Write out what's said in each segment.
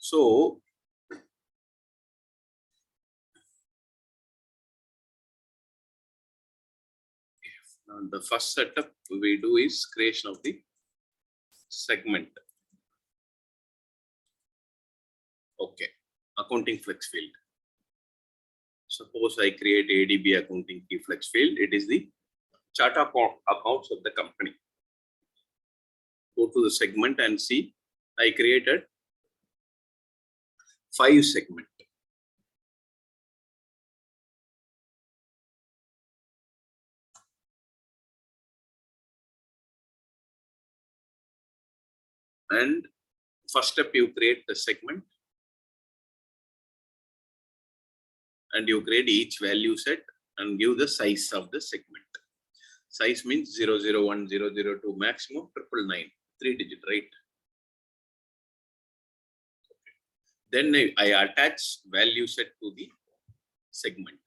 So the first setup we do is creation of the segment. Okay, accounting flex field. Suppose I create ADB accounting key flex field. It is the chart of accounts of the company. Go to the segment and see. I created 5 segments. And first step, you create the segment and you create each value set and give the size of the segment. Size means 001, 002, maximum 999, 3-digit, right? Okay. Then I attach value set to the segment.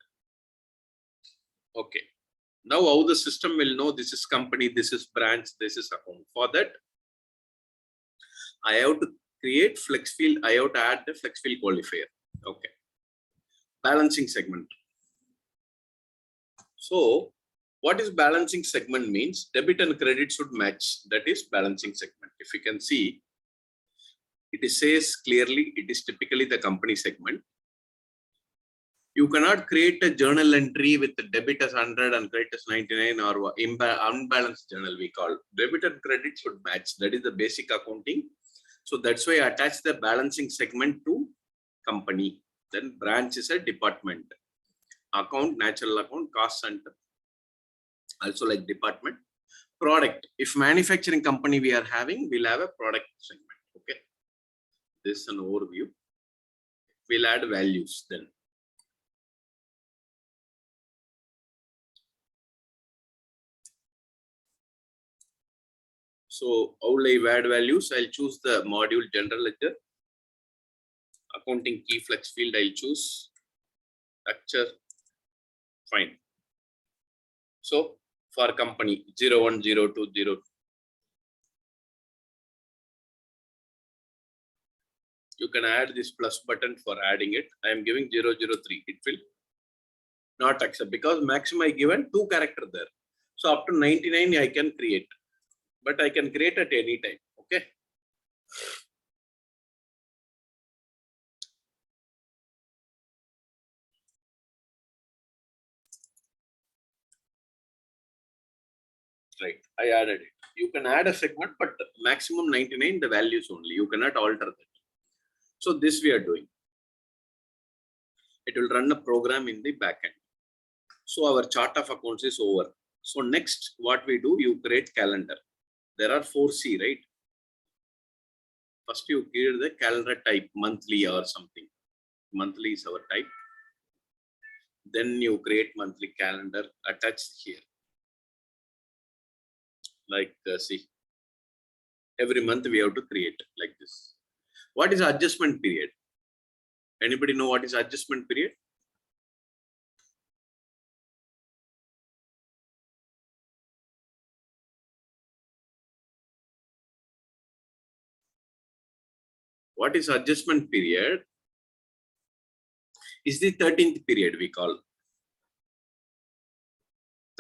Okay. Now how the system will know this is company, this is branch, this is account. For that, I have to create flex field. I have to add the flex field qualifier. Okay. Balancing segment. So what is balancing segment means? Debit and credit should match. That is balancing segment. If you can see, it says clearly it is typically the company segment. You cannot create a journal entry with the debit as 100 and credit as 99 or unbalanced journal we call. Debit and credit should match. That is the basic accounting. So that's why I attach the balancing segment to company. Then branch is a department. Account, natural account, cost center. Also like department. Product. If manufacturing company we are having, we'll have a product segment. Okay. This is an overview. We'll add values then. So how will I add values? I'll choose the module general ledger. Accounting key flex field, I'll choose. Structure, fine. So for company 010202. You can add this plus button for adding it. I am giving 003. It will not accept because maximum I given 2 characters there. So up to 99 I can create. But I can create at any time. Okay. Right. I added it. You can add a segment, but maximum 99 the values only. You cannot alter that. So this we are doing. It will run a program in the backend. So our chart of accounts is over. So next, what we do, you create calendar. There are 4C, right? First, you create the calendar type, monthly or something. Monthly is our type. Then you create monthly calendar attached here. Like, see, every month we have to create like this. What is adjustment period? Anybody know what is adjustment period? What is adjustment period? Is the 13th period we call.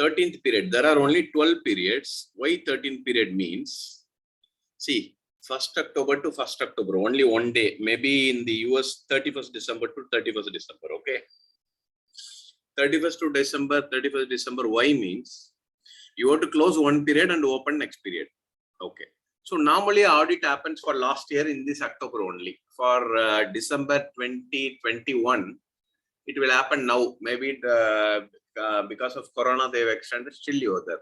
13th period. There are only 12 periods. Why 13th period means? See, 1st October to 1st October, only one day. Maybe in the US, 31st December to 31st December. Okay. 31st to December, 31st December. Why means? You have to close one period and open next period. Okay. So normally audit happens for last year in this October only. For December 2021, it will happen now. Maybe because of Corona, they have extended still you are there.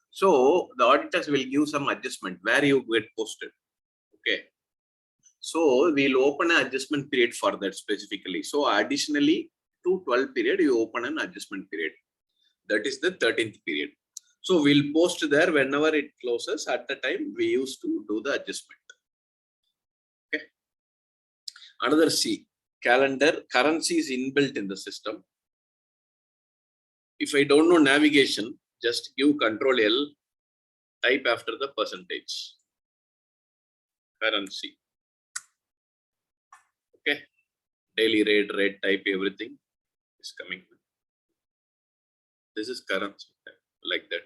So the auditors will give some adjustment where you get posted. Okay. So we'll open an adjustment period for that specifically. So additionally to 12 period, you open an adjustment period. That is the 13th period. So we'll post there whenever it closes. At the time we used to do the adjustment. Okay. Another C, calendar. Currency is inbuilt in the system. If I don't know navigation, just give Control L, type after the percentage. Currency. Okay. Daily rate, rate type, everything is coming. This is currency like that.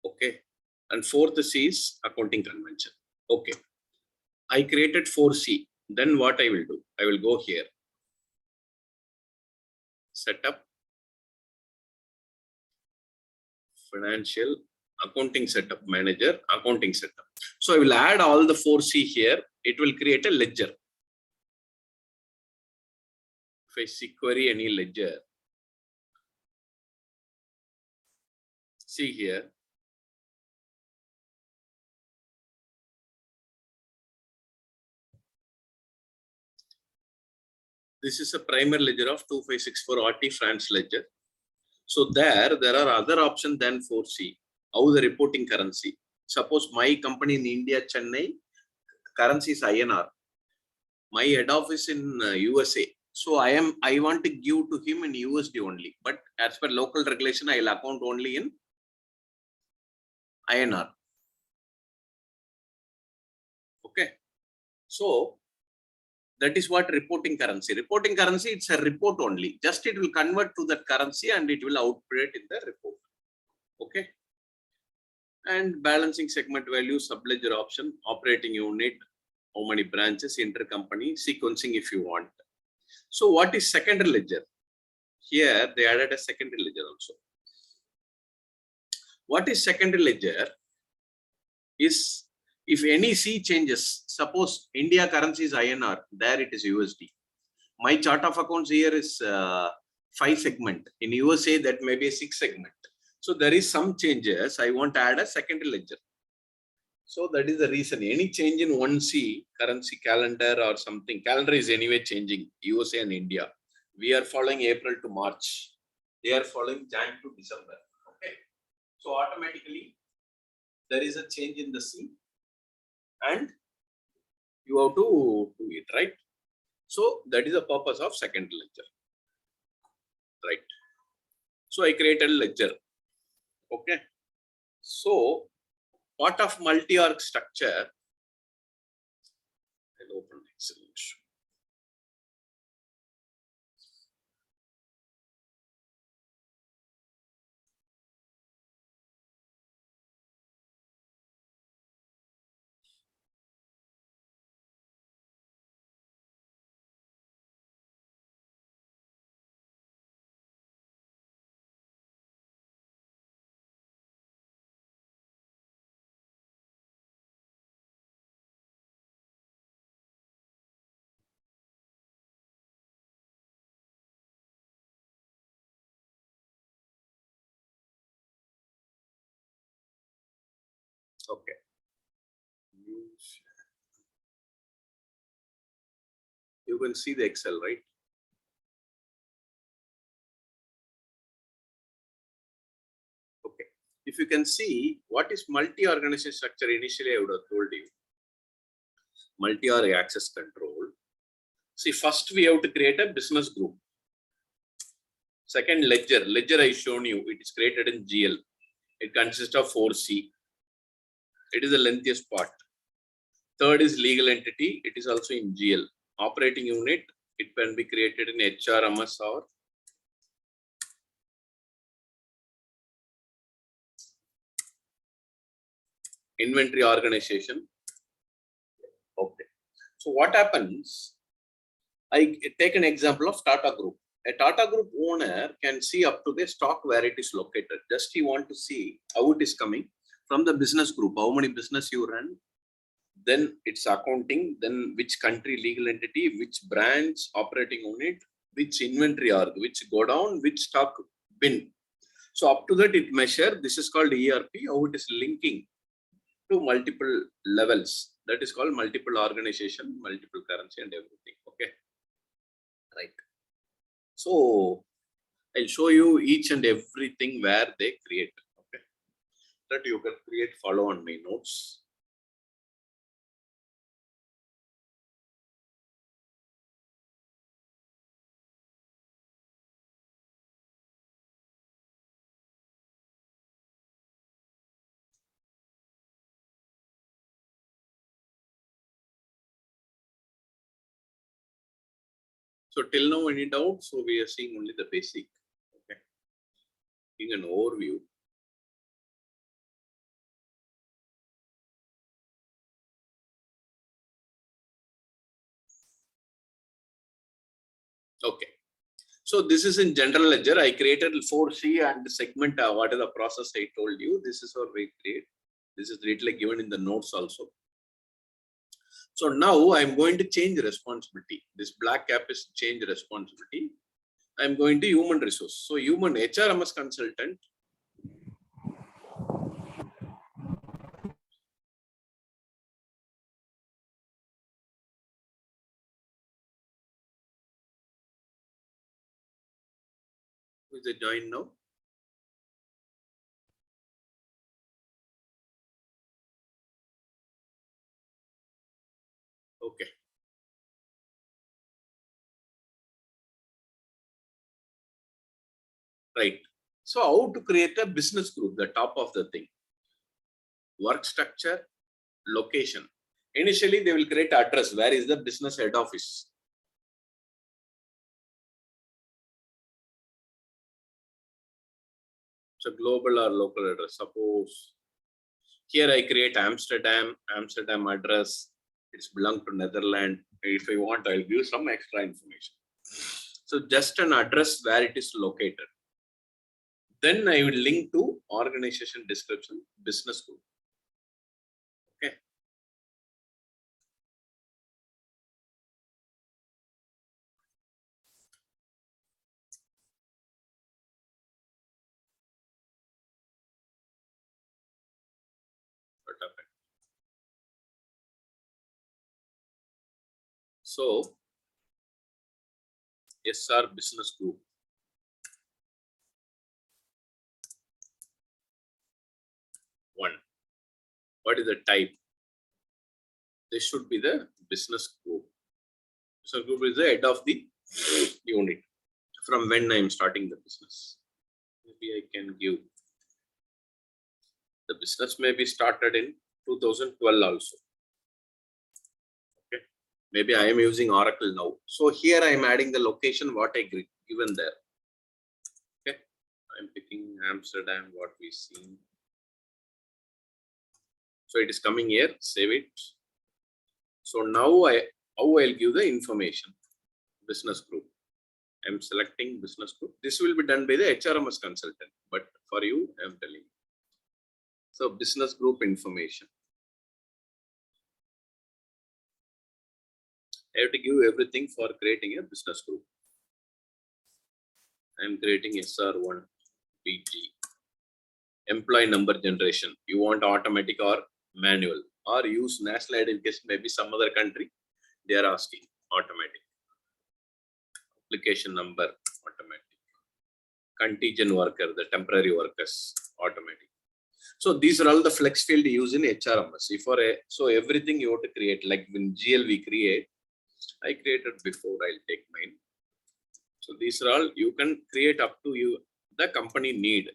Okay. And fourth C is accounting convention. Okay. I created 4C. Then what I will do? I will go here. Setup. Financial accounting setup manager, accounting setup. So I will add all the 4C here. It will create a ledger. If I see query any ledger, see here. This is a primary ledger of 2564 RT France ledger. So there are other options than 4C. How the reporting currency. Suppose my company in India, Chennai, currency is INR. My head office in USA. So I want to give to him in USD only. But as per local regulation, I will account only in INR. Okay. So that is what reporting currency. Reporting currency, it's a report only. Just it will convert to that currency and it will output in the report. Okay. And balancing segment value, subledger option, operating unit, how many branches, intercompany, sequencing if you want. So what is secondary ledger? Here they added a secondary ledger also. What is secondary ledger? Is if any C changes, suppose India currency is INR, there it is USD. My chart of accounts here is 5 segment. In USA, that may be a 6 segment. So there is some changes. I want to add a secondary ledger. So that is the reason. Any change in 1C, currency calendar or something, calendar is anyway changing, USA and India. We are following April to March. They are following Jan to December. Okay. So automatically, there is a change in the C and you have to do it, right? So that is the purpose of secondary ledger, right? So I created a ledger. Okay. So part of multi-org structure, I'll open Excel. Okay. You can see the Excel, right? Okay. If you can see what is multi-organization structure, initially I would have told you. Multi-org access control. See, first we have to create a business group. Second, ledger. Ledger I shown you. It is created in GL. It consists of 4C. It is the lengthiest part. Third is legal entity. It is also in GL. Operating unit. It can be created in HRMS or inventory organization. Okay. So what happens? I take an example of Tata Group. A Tata Group owner can see up to the stock where it is located. Just you want to see how it is coming from the business group, how many business you run, then it's accounting, then which country legal entity, which branch operating unit, which inventory org, which godown, which stock bin. So up to that it measure. This is called ERP, how it is linking to multiple levels. That is called multiple organization, multiple currency and everything. Okay. Right. So I'll show you each and everything where they create. Okay. That you can create, follow on my notes. So till now, any doubts? So we are seeing only the basic. Okay. Giving an overview. Okay. So this is in general ledger. I created 4C and segment. What is the process I told you? This is what we create. This is literally given in the notes also. So now I'm going to change responsibility. This black cap is change responsibility. I'm going to human resource. So human HRMS consultant. Who is the join now? Okay. Right. So how to create a business group, the top of the thing. Work structure, location. Initially, they will create address. Where is the business head office? So global or local address. Suppose here I create Amsterdam address. It's belong to Netherlands. If I want, I'll give some extra information. So just an address where it is located. Then I will link to organization description, business group. Okay. So SR business group. One. What is the type? This should be the business group. So group is the head of the unit. From when I am starting the business. Maybe I can give. The business may be started in 2012 also. Okay. Maybe I am using Oracle now. So here I am adding the location what I given there. Okay. I'm picking Amsterdam, what we see. So it is coming here, save it. So now how I'll give the information. Business group. I'm selecting business group. This will be done by the HRMS consultant, but for you, I'm telling you. So business group information. I have to give everything for creating a business group. I'm creating SR1 BG. Employee number generation. You want automatic or manual, or use national identification, maybe some other country, they are asking automatic. Application number, automatic. Contingent worker, the temporary workers, automatic. So these are all the flex field used in HRMS. So everything you have to create, like when GL we create, I created before, I'll take mine. So these are all you can create up to you, the company need.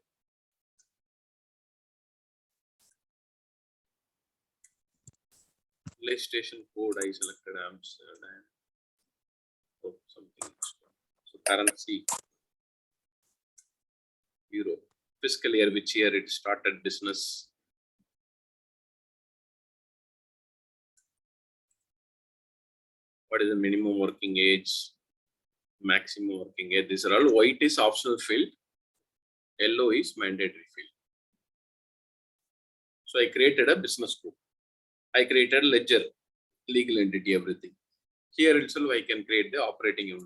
Station code I selected Amsterdam. Oh, something extra. So currency, euro. Fiscal year, which year it started business. What is the minimum working age? Maximum working age. These are all. White is optional field. Yellow is mandatory field. So I created a business group. I created ledger, legal entity, everything. Here itself I can create the operating unit.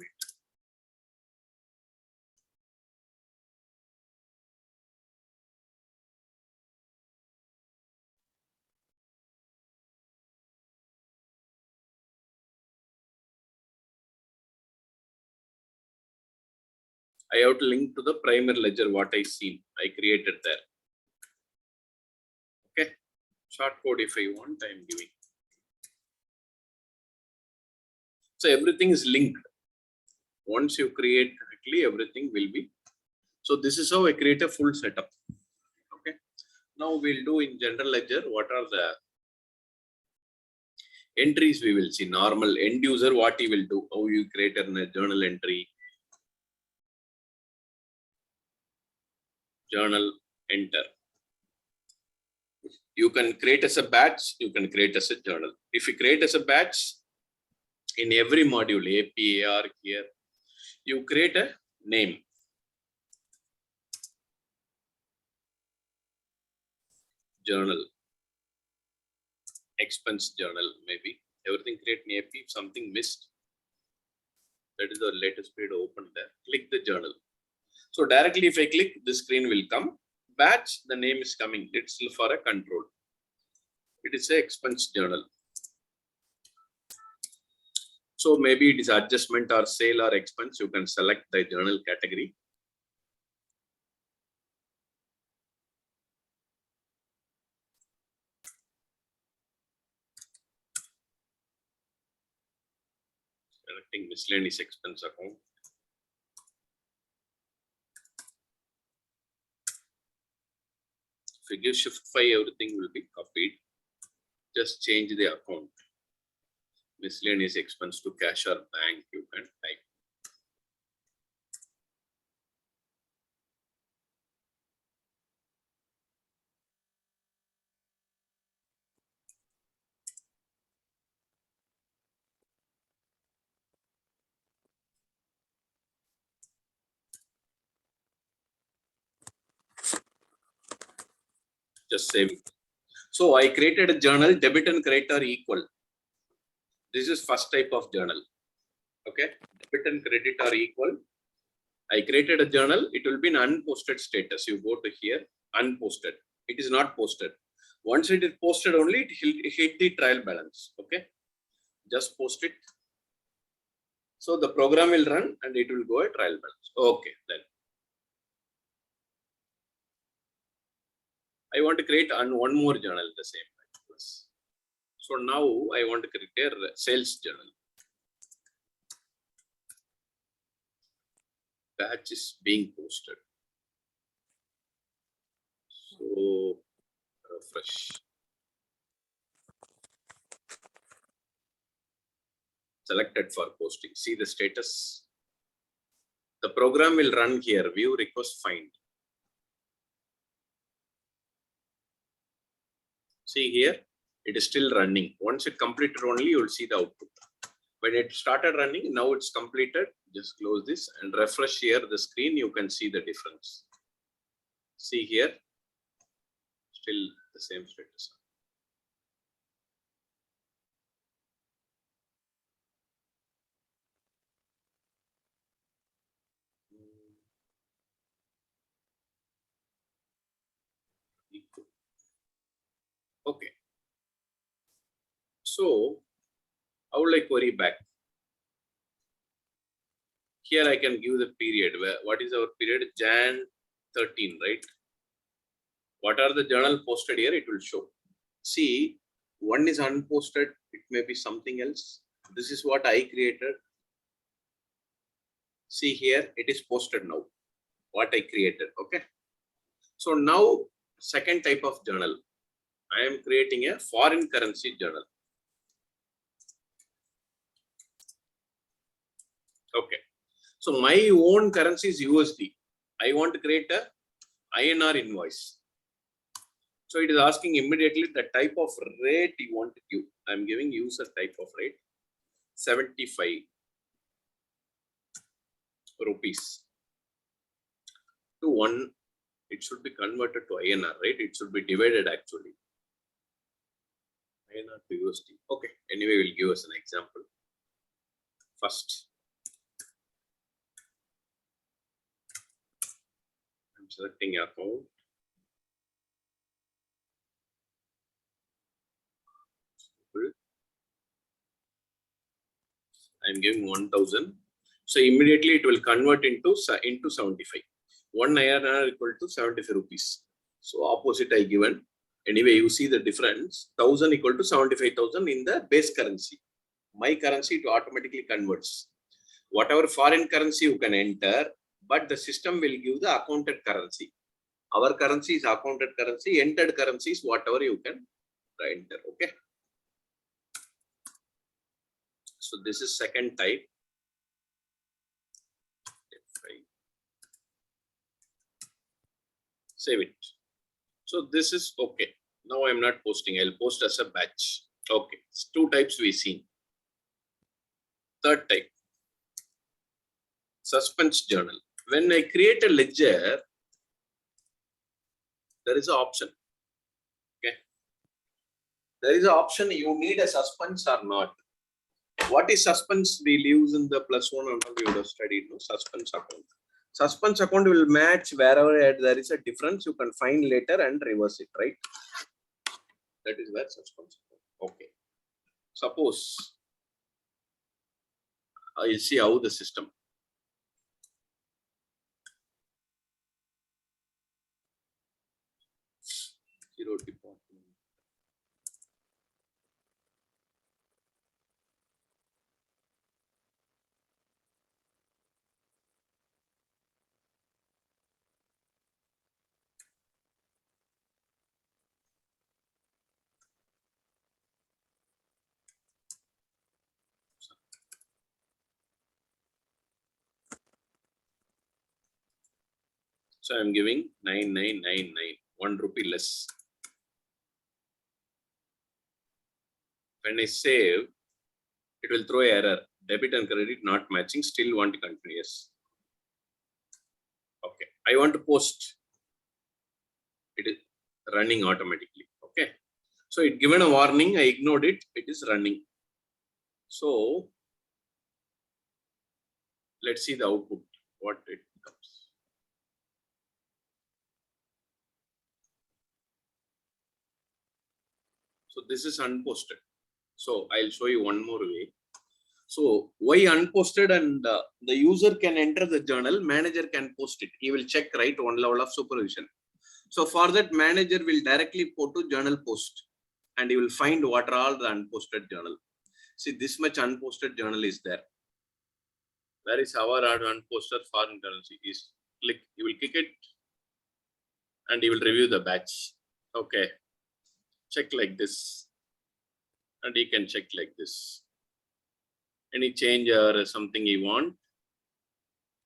I have to link to the primary ledger what I seen. I created there. Okay. Short code if I want, I am giving. So everything is linked. Once you create correctly, everything will be. So this is how I create a full setup. Okay. Now we'll do in general ledger what are the Entries we will see. Normal end user, what he will do, how you create a journal entry. Journal, enter. You can create as a batch, you can create as a journal. If you create as a batch, in every module, APAR here, you create a name. Journal, expense journal, maybe. Everything create in AP, if something missed. That is the latest period open there. Click the journal. So directly if I click, the screen will come. Batch, the name is coming. It's for a control. It is a expense journal. So maybe it is adjustment or sale or expense. You can select the journal category. Selecting miscellaneous expense account. If you give shift 5, everything will be copied. Just change the account. Miscellaneous expense to cash or bank, you can type. Just save it. So I created a journal, debit and credit are equal. This is first type of journal. Okay, debit and credit are equal. I created a journal. It will be an unposted status. You go to here, unposted. It is not posted. Once it is posted only, it hit the trial balance. Okay, just post it. So the program will run and it will go a trial balance. Okay, then. I want to create one more journal the same time. So now I want to create a sales journal. Batch is being posted. So refresh. Selected for posting. See the status. The program will run here. View request find. See here, it is still running. Once it completed only, you will see the output. When it started running, now it's completed. Just close this and refresh here the screen. You can see the difference. See here, still the same status. Okay. So, how will I query back? Here I can give the period. What is our period? Jan 13, right? What are the journal posted here? It will show. See, one is unposted. It may be something else. This is what I created. See here, it is posted now. What I created. Okay. So now, second type of journal. I am creating a foreign currency journal. Okay. So my own currency is USD. I want to create a INR invoice. So it is asking immediately the type of rate you want to give. I'm giving user type of rate 75 rupees to 1. It should be converted to INR, right? It should be divided actually. INR to USD. Okay. Anyway, we'll give us an example. First, I'm selecting account. I'm giving 1000. So immediately it will convert into 75. 1 INR equal to 75 rupees. So opposite I given. Anyway, you see the difference. 1000 equal to 75,000 in the base currency. My currency it automatically converts. Whatever foreign currency you can enter, but the system will give the accounted currency. Our currency is accounted currency. Entered currency is whatever you can enter. Okay. So this is second type. Save it. So this is okay. Now I'm not posting. I'll post as a batch. Okay. It's two types we seen. Third type. Suspense journal. When I create a ledger, there is an option. Okay. There is an option. You need a suspense or not. What is suspense? We use in the +1 and we would have studied. No? Suspense account. Suspense account will match wherever there is a difference. You can find later and reverse it, right? That is where suspense account. Okay. Suppose you see how the system. Zero department. So I'm giving 9999, 1 rupee less. When I save, it will throw error. Debit and credit not matching. Still want to continue. Yes. Okay. I want to post. It is running automatically. Okay. So it given a warning. I ignored it. It is running. So let's see the output. What it becomes. So this is unposted. So I'll show you one more way. So why unposted, and the user can enter the journal, manager can post it. He will check, right, one level of supervision. So for that, manager will directly go to journal post and he will find what are all the unposted journal. See, this much unposted journal is there. Where is our unposted for internal? Is click, you will click it and he will review the batch. Okay. Check like this. And he can check like this. Any change or something you want.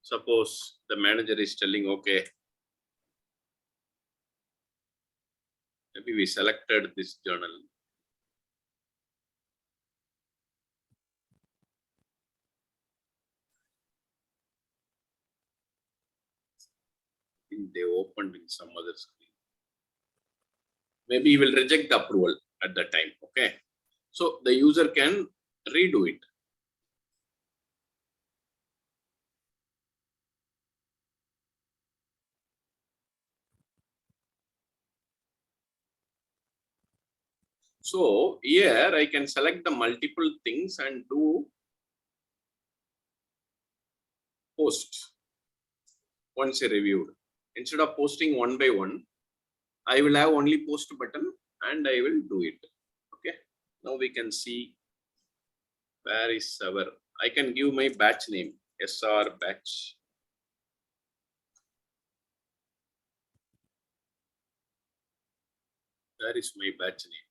Suppose the manager is telling, okay, maybe we selected this journal. I think they opened in some other screen. Maybe he will reject the approval at that time. Okay. So the user can redo it. So here I can select the multiple things and do post once reviewed. Instead of posting one by one, I will have only post button and I will do it. Okay. Now we can see where is our, I can give my batch name, SR batch. Where is my batch name?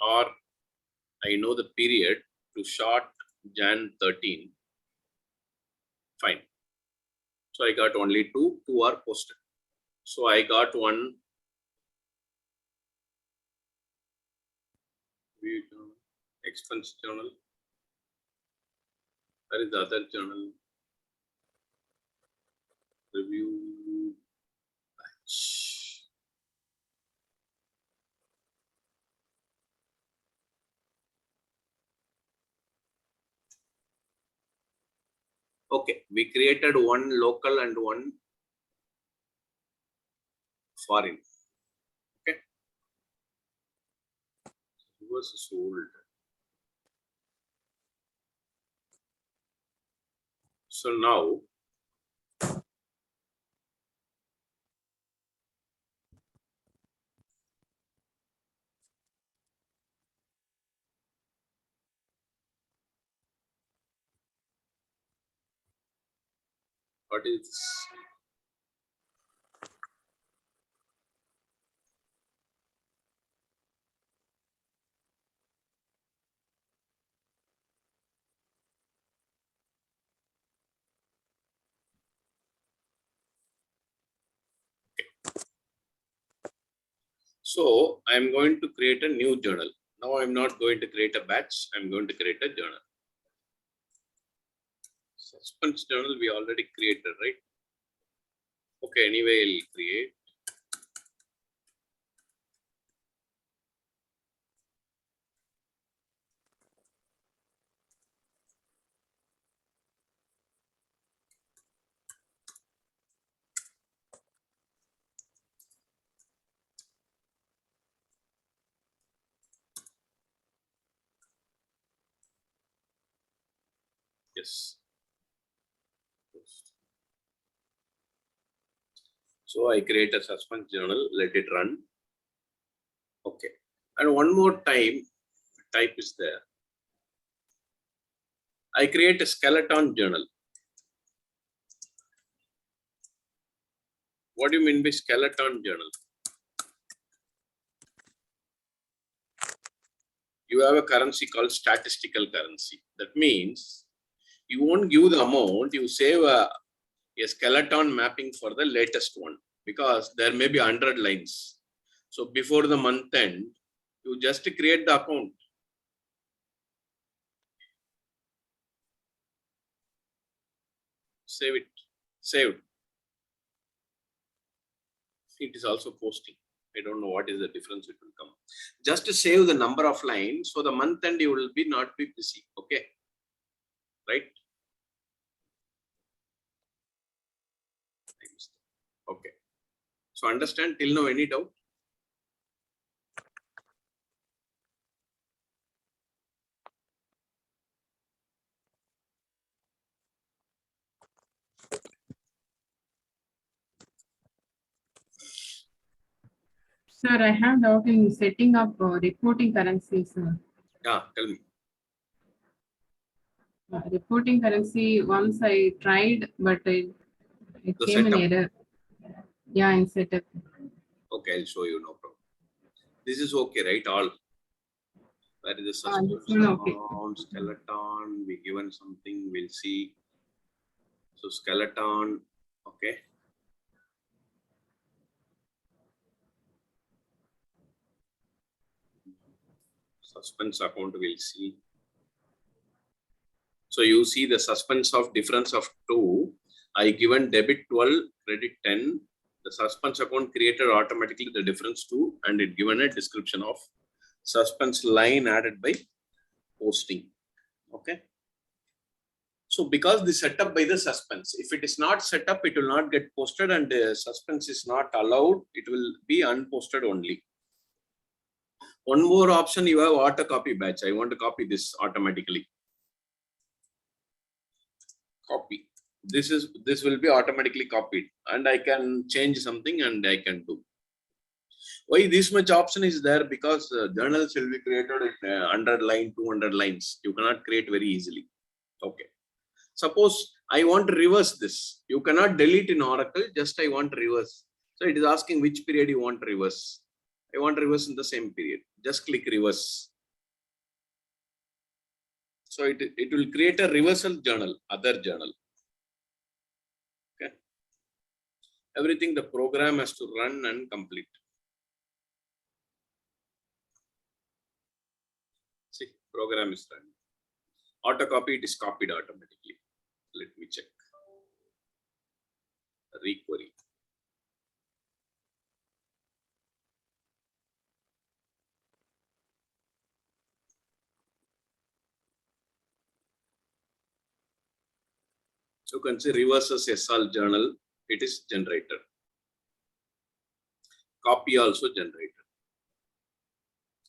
Or I know the period to short Jan 13. Fine. So I got only two are posted. So I got one view journal, expense journal. Where is the other journal? Review batch. Okay, we created one local and one foreign. Okay, it was sold. So now what is this? So I'm going to create a new journal. Now I'm not going to create a batch. I'm going to create a journal. Suspense journal we already created, right? Okay, anyway, I'll create. Yes. So I create a suspense journal, let it run. Okay. And one more time, type is there. I create a skeleton journal. What do you mean by skeleton journal? You have a currency called statistical currency. That means you won't give the amount, you save a skeleton mapping for the latest one because there may be 100 lines. So before the month end, you just create the account. Save it. Saved. It is also posting. I don't know what is the difference it will come. Just to save the number of lines, so the month end you will be not be busy. Okay. Right? Okay. So understand till now any doubt? Sir, I have doubt in setting up reporting currency, sir. Yeah, tell me. Reporting currency, once I tried, but it The came an setup. error. Yeah, in setup. Okay, I'll show you, no problem. This is okay, right? All. Where is the This suspense one okay. account, skeleton, we given something, we'll see. So skeleton, okay. Suspense account, we'll see. So you see the suspense of difference of 2. I given debit 12, credit 10. The suspense account created automatically the difference 2 and it given a description of suspense line added by posting. Okay. So because the setup by the suspense, if it is not set up, it will not get posted and the suspense is not allowed. It will be unposted only. One more option, you have auto copy batch. I want to copy this automatically. Copy. This will be automatically copied and I can change something and I can do. Why this much option is there? Because journals will be created in 100 line, 200 lines. You cannot create very easily. Okay. Suppose I want to reverse this. You cannot delete in Oracle, just I want to reverse. So it is asking which period you want to reverse. I want to reverse in the same period. Just click reverse. So it will create a reversal journal, other journal. Okay. Everything the program has to run and complete. See, program is run. Auto copy, it is copied automatically. Let me check. Requery. So you can see reverses SL journal, it is generated. Copy also generated.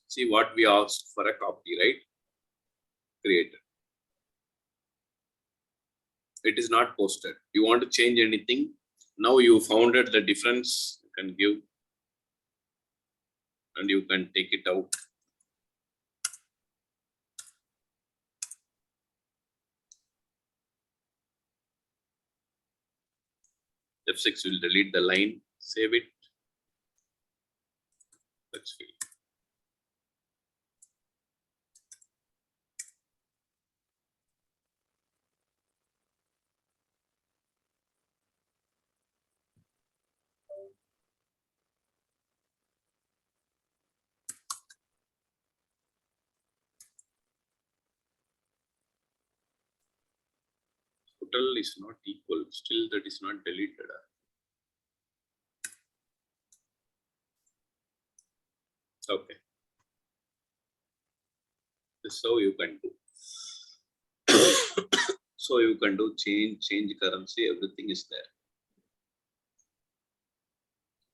See what we asked for a copy, right? Created. It is not posted. You want to change anything? Now you founded the difference, you can give and you can take it out. F6 will delete the line, save it. Let's fill. total is not equal. Still that is not deleted. Okay. This is how you can do. So you can do change currency, everything is there.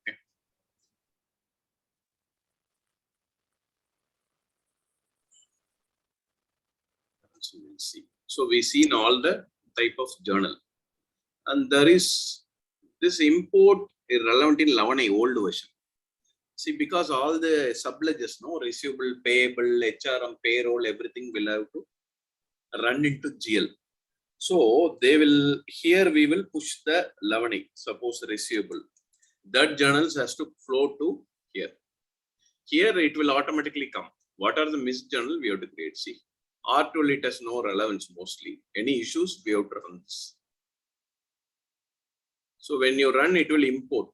Okay. So we'll see. So we seen all the type of journal, and there is this import irrelevant in 11A old version. See, because all the subledgers, no, receivable, payable, HRM, payroll, everything will have to run into GL. So they will, here we will push the 11A, suppose receivable. That journals has to flow to here. Here it will automatically come. What are the missed journal we have to create? See, R12 it has no relevance mostly. Any issues we have to run this. So when you run, it will import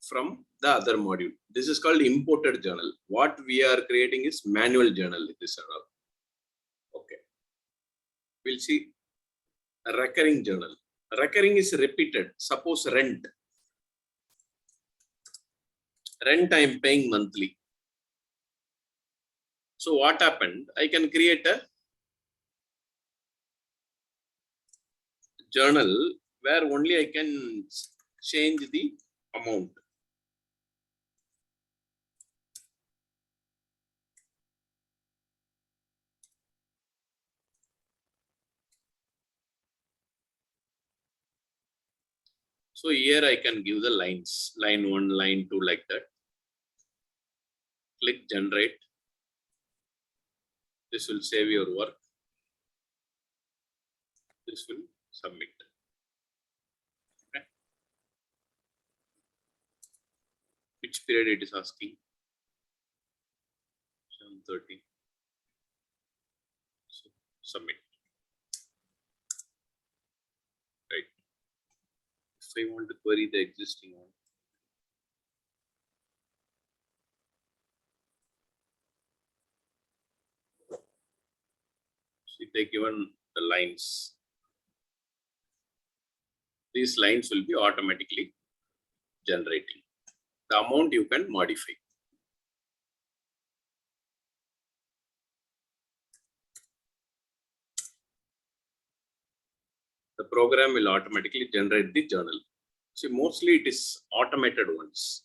from the other module. This is called imported journal. What we are creating is manual journal. This and all. Okay. We'll see a recurring journal. Recurring is repeated. Suppose rent. Rent I am paying monthly. So what happened? I can create a journal where only I can change the amount. So here I can give the lines, line 1, line 2 like that. Click generate. This will save your work. This will submit. Okay. Which period it is asking? 7:30. So submit. Right. If I want to query the existing one. See, they given the lines. These lines will be automatically generating. The amount you can modify. The program will automatically generate the journal. See, mostly it is automated ones.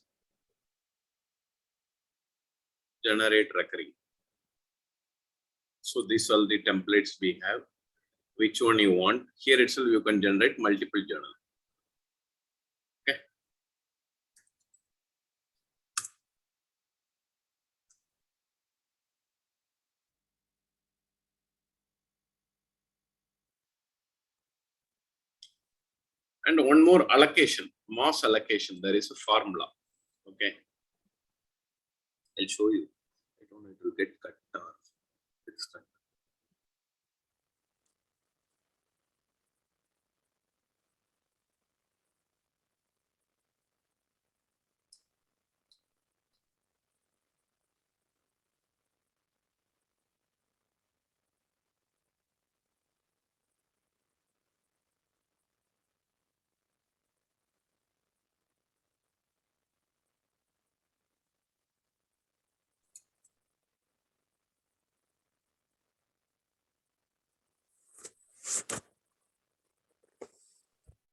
Generate recurring. So these are the templates we have. Which one you want? Here itself you can generate multiple journal. Okay. And one more allocation, mass allocation. There is a formula. Okay. I'll show you. I don't know, it will get cut or it's cut.